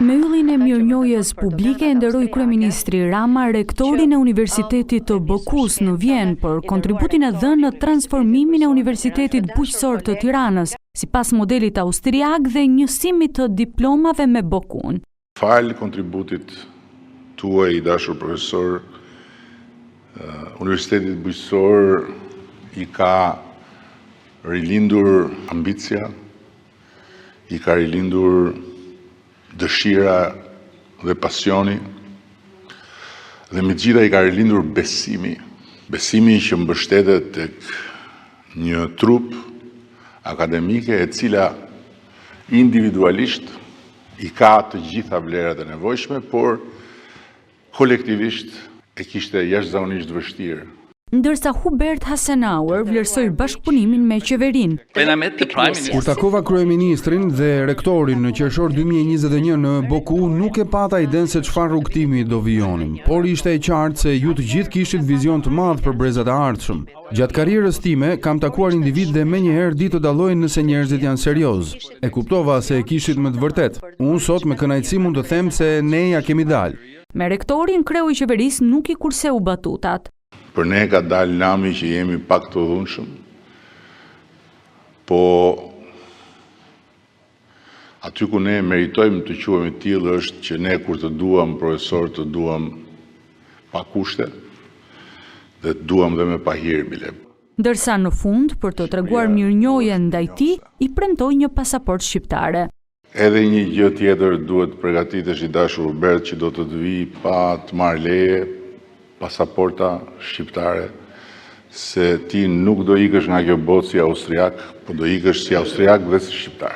Me yllin e mirënjohjes publike nderoi kryeministri Rama rektorin e Universitetit të Bokus në Vjenë për kontributin e dhënë në transformimin e Universitetit Bujqësor të Tiranës, sipas modelit austriak dhe njësimit të diplomave me Bokun. Fal kontributit tuaj i dashur profesor, Universiteti Bujqësor i ka rilindur ambicia, i ka rilindur dëshira dhe pasioni, dhe me gjitha i ka rilindur besimi. Besimi që mbështetet tek një trup akademike e cila individualisht i ka të gjitha vlerat e nevojshme, por kolektivisht e kishte jashtëzakonisht vështirë. Ndërsa Hubert Hasenauer vlerësoi bashkëpunimin me qeverinë. Kur takova kryeministrin dhe rektorin në qershor 2021 në Boku, nuk e pata iden se çfarë rrugtimi do vijonim, por ishte e qartë se ju të gjithë kishit vizion të madh për brezat e ardhshëm. Gjatë karrierës time kam takuar individ dhe menjëherë di të dallojnë nëse njerëzit janë serioz. E kuptova se e kishit me të vërtet. Unë sot me kënaqësi mund të them se ne ja kemi dalë. Me rektorin, kreu i qeverisë nuk i kurseu batutat. Për ne ka dalë lami që jemi pak të dhunshëm, po aty ku ne meritojmë të quhemi tillë është që ne kur të duam profesor të duam pa kushte dhe të duam dhe me pahir bile. Ndërsa në fund, për të treguar mirënjohjen ndaj tij, i premtoi një pasaportë shqiptare. Edhe një gjë tjetër duhet përgatitesh i dashur Hubert, që do të vi pa të marrë leje, pasaporta shqiptare, se ti nuk do ikësh nga kjo botë si austriak, po do ikësh si austriak dhe si shqiptar.